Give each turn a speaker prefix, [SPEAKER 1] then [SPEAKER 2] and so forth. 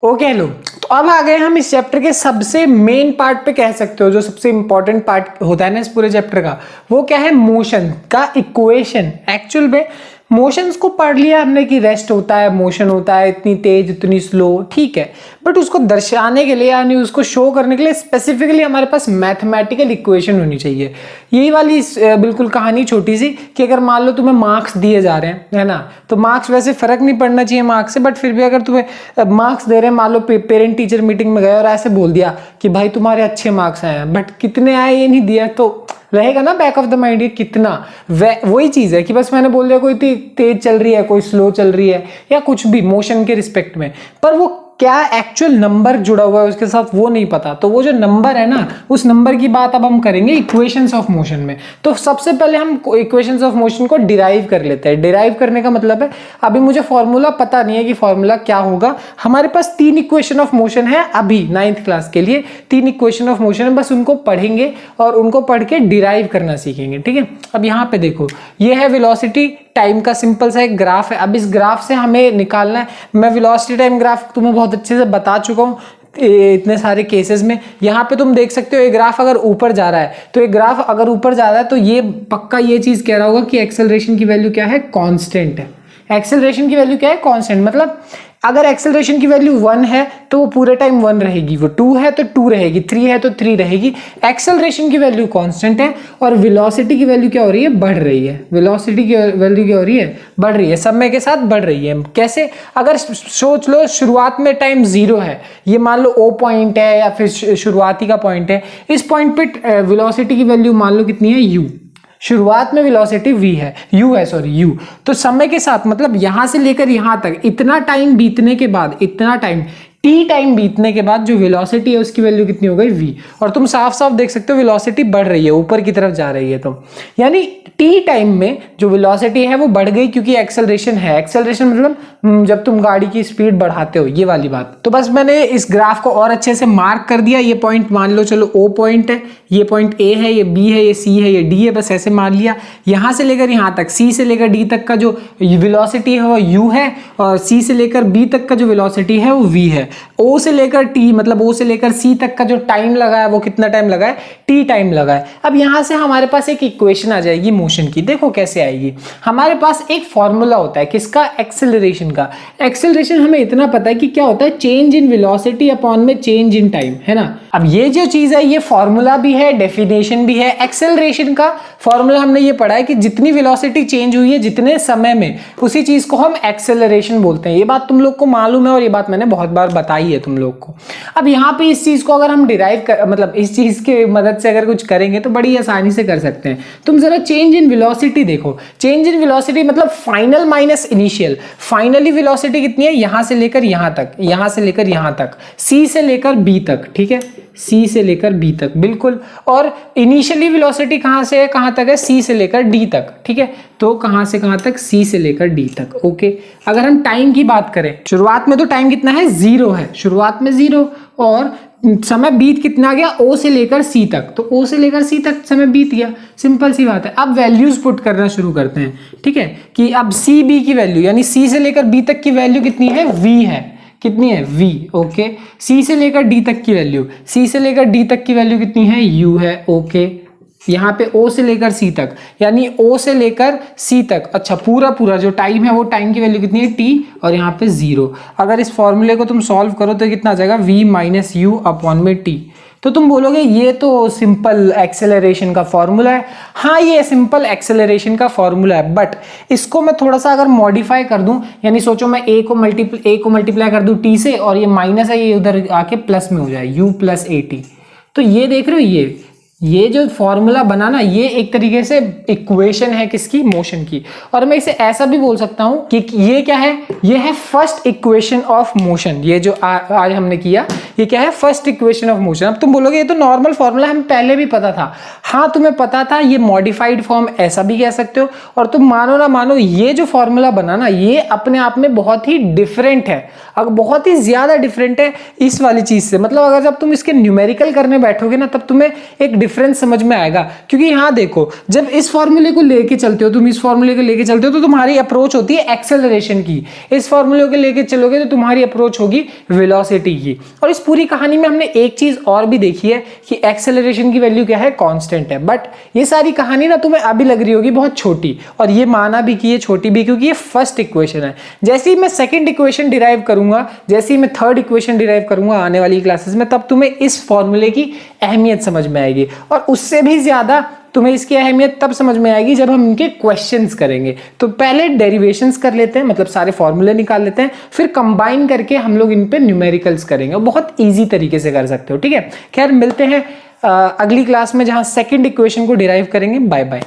[SPEAKER 1] Okay hello, तो अब आ गए हम इस चैप्टर के सबसे मेन पार्ट पे, कह सकते हो जो सबसे इंपॉर्टेंट पार्ट होता है ना इस पूरे चैप्टर का। वो क्या है? मोशन का इक्वेशन। एक्चुअल में मोशंस को पढ़ लिया हमने कि रेस्ट होता है, मोशन होता है, इतनी तेज इतनी स्लो, ठीक है। बट उसको दर्शाने के लिए यानी उसको शो करने के लिए स्पेसिफिकली हमारे पास मैथमेटिकल इक्वेशन होनी चाहिए। यही वाली बिल्कुल कहानी छोटी सी कि अगर मान लो तुम्हें मार्क्स दिए जा रहे हैं, है ना, तो मार्क्स वैसे फर्क नहीं पड़ना चाहिए मार्क्स से, बट फिर भी अगर तुम्हें मार्क्स दे रहे हैं, मान लो पेरेंट टीचर मीटिंग में गए और ऐसे बोल दिया कि भाई तुम्हारे अच्छे मार्क्स आए हैं, बट कितने आए ये नहीं दिया, तो रहेगा ना बैक ऑफ द माइंड ये कितना। वही चीज है कि बस मैंने बोल दिया कोई तेज चल रही है, कोई स्लो चल रही है, या कुछ भी मोशन के रिस्पेक्ट में, पर वो क्या एक्चुअल नंबर जुड़ा हुआ है उसके साथ वो नहीं पता। तो वो जो नंबर है ना, उस नंबर की बात अब हम करेंगे इक्वेशंस ऑफ मोशन में। तो सबसे पहले हम इक्वेशंस ऑफ मोशन को डिराइव कर लेते हैं। डिराइव करने का मतलब है अभी मुझे फॉर्मूला पता नहीं है कि फॉर्मूला क्या होगा। हमारे पास 3 इक्वेशन ऑफ मोशन है अभी 9th क्लास के लिए। 3 इक्वेशन ऑफ मोशन है, बस उनको पढ़ेंगे और उनको पढ़ के डिराइव करना सीखेंगे, ठीक है। अब यहाँ पे देखो, ये है वेलोसिटी टाइम का सिंपल सा एक ग्राफ है। अब इस ग्राफ से हमें निकालना है, मैं वेलोसिटी टाइम ग्राफ तुम्हें बहुत अच्छे से बता चुका हूँ इतने सारे केसेस में। यहाँ पे तुम देख सकते हो ये ग्राफ अगर ऊपर जा रहा है, तो ये ग्राफ अगर ऊपर जा रहा है तो ये पक्का ये चीज कह रहा होगा कि एक्सेलरेशन की वैल्यू क्या है? कांस्टेंट है। एक्सेलरेशन की वैल्यू क्या है? कांस्टेंट। मतलब अगर एक्सेलरेशन की वैल्यू 1 है तो वो पूरे टाइम 1 रहेगी, वो 2 है तो 2 रहेगी, 3 है तो 3 रहेगी। एक्सेलरेशन की वैल्यू कांस्टेंट है और वेलोसिटी की वैल्यू क्या हो रही है? बढ़ रही है। वेलोसिटी की वैल्यू क्या हो रही है? बढ़ रही है, समय के साथ बढ़ रही है। कैसे? अगर सोच लो शुरुआत में टाइम 0 है, ये मान लो ओ पॉइंट है या फिर शुरुआती का पॉइंट है, इस पॉइंट पे वेलोसिटी की वैल्यू मान लो कितनी है? u। शुरुआत में वेलोसिटी v है, u है, सॉरी u। तो समय के साथ मतलब यहां से लेकर यहां तक इतना टाइम बीतने के बाद, इतना टाइम t टाइम बीतने के बाद जो वेलोसिटी है उसकी वैल्यू कितनी हो गई? v। और तुम साफ साफ देख सकते हो वेलोसिटी बढ़ रही है, ऊपर की तरफ जा रही है। तो यानी t टाइम में जो वेलोसिटी है वो बढ़ गई क्योंकि एक्सेलरेशन है। एक्सेलरेशन मतलब जब तुम गाड़ी की स्पीड बढ़ाते हो, ये वाली बात। तो बस मैंने इस ग्राफ को और अच्छे से मार्क कर दिया। ये पॉइंट मान लो चलो o पॉइंट है, ये पॉइंट a है, ये b है, ये c है, ये d है, बस ऐसे मान लिया। यहां से लेकर यहां तक c से लेकर d तक का जो वेलोसिटी है वो u है, और c से लेकर b तक का जो वेलोसिटी है वो v है। o से लेकर t मतलब o से लेकर c तक का जो टाइम लगा है वो कितना टाइम लगा है? t टाइम लगा है। अब यहां से हमारे पास एक इक्वेशन आ जाएगी मोशन की। देखो कैसे आएगी। हमारे पास एक फॉर्मूला होता है किसका? एक्सेलरेशन का। एक्सेलरेशन हमें इतना पता है कि क्या होता है? चेंज इन वेलोसिटी अपॉन में चेंज इन टाइम, है ना। अब ये जो चीज है ये फॉर्मूला भी है, डेफिनेशन भी है। एक्सेलरेशन का फॉर्मूला हमने ये पढ़ा है कि जितनी वेलोसिटी चेंज हुई है जितने समय में, उसी चीज को हम एक्सेलरेशन बोलते हैं। ये बात तुम लोग को मालूम है और ये बात मैंने बहुत बार बताई है तुम लोग को। अब यहाँ पे इस चीज को अगर हम डिराइव कर मतलब इस चीज के मदद से अगर कुछ करेंगे तो बड़ी आसानी से कर सकते हैं। तुम जरा चेंज इन वेलोसिटी देखो। चेंज इन वेलोसिटी मतलब final minus initial. Finally velocity कितनी है? यहां से लेकर यहां तक, यहां से लेकर यहां तक, सी से लेकर बी तक, ठीक है, सी से लेकर बी तक, बिल्कुल। और इनिशियली वेलोसिटी कहां से है कहां तक है? सी से लेकर डी तक, ठीक है। तो कहां से कहां तक? सी से लेकर डी तक, ओके। अगर हम टाइम की बात करें, शुरुआत में तो टाइम कितना है? 0 है, शुरुआत में 0, और समय बीत कितना गया? ओ से लेकर सी तक, तो ओ से लेकर सी तक समय बीत गया। सिंपल सी बात है। अब वैल्यूज पुट करना शुरू करते हैं, ठीक है, कि अब सी बी की वैल्यू यानी सी से लेकर बी तक की वैल्यू कितनी है? वी है। कितनी है? v, okay. सी से लेकर डी तक की वैल्यू, सी से लेकर डी तक की वैल्यू कितनी है? u है, ओके। यहाँ पे o से लेकर c तक यानी o से लेकर c तक, अच्छा पूरा जो टाइम है वो टाइम की वैल्यू कितनी है? t, और यहाँ पे 0। अगर इस फॉर्मूले को तुम सॉल्व करो तो कितना आ जाएगा? v माइनस यू अपॉन में t। तो तुम बोलोगे ये तो सिंपल एक्सेलरेशन का फॉर्मूला है। हाँ, ये सिंपल एक्सेलरेशन का फॉर्मूला है, बट इसको मैं थोड़ा सा अगर मॉडिफाई कर दूं, यानी सोचो मैं a को मल्टीप्लाई कर दूं t से, और ये माइनस है ये उधर आके प्लस में हो जाए u प्लस at। तो ये देख रहे हो, ये जो फॉर्मूला बना ना, ये एक तरीके से इक्वेशन है किसकी? मोशन की। और मैं इसे ऐसा भी बोल सकता हूं कि ये क्या है? ये है फर्स्ट इक्वेशन ऑफ मोशन। ये जो आज हमने किया, ये क्या है? First equation of motion. अब तुम बोलोगे ये तो नॉर्मल फॉर्मूला हमें पहले भी पता था। हाँ, तुम्हें पता था। ये मॉडिफाइड फॉर्म ऐसा भी कह सकते हो। और तुम मानो ना मानो, ये जो फॉर्मूला बना ना, ये अपने आप में बहुत ही डिफरेंट है, बहुत ही ज्यादा डिफरेंट है इस वाली चीज से। मतलब अगर जब तुम इसके न्यूमेरिकल करने बैठोगे ना, तब तुम्हें एक डिफरेंस समझ में आएगा। क्योंकि यहाँ देखो, जब इस फॉर्मूले को लेके चलते हो, तुम इस फॉर्मूले को लेके चलते हो तो तुम्हारी अप्रोच होती है एक्सेलरेशन की, इस फॉर्मूले को लेके चलोगे तो तुम्हारी अप्रोच होगी वेलोसिटी की। और इस पूरी कहानी में हमने एक चीज और भी देखी है कि एक्सेलरेशन की वैल्यू क्या है, कांस्टेंट है। बट ये सारी कहानी ना तुम्हें अभी लग रही होगी बहुत छोटी, और ये माना भी कि ये छोटी भी, क्योंकि ये फर्स्ट इक्वेशन है। जैसे ही मैं सेकंड इक्वेशन डिराइव करूंगा, जैसे ही मैं थर्ड इक्वेशन डिराइव करूंगा आने वाली क्लासेस में, तब तुम्हें इस फॉर्मूले की अहमियत समझ में आएगी। और उससे भी ज्यादा तुम्हें इसकी अहमियत तब समझ में आएगी जब हम इनके क्वेश्चंस करेंगे। तो पहले डेरिवेशंस कर लेते हैं, मतलब सारे फॉर्मूले निकाल लेते हैं, फिर कंबाइन करके हम लोग इन पे न्यूमेरिकल्स करेंगे। बहुत इजी तरीके से कर सकते हो, ठीक है। खैर मिलते हैं अगली क्लास में, जहां सेकंड इक्वेशन को डिराइव करेंगे। Bye bye.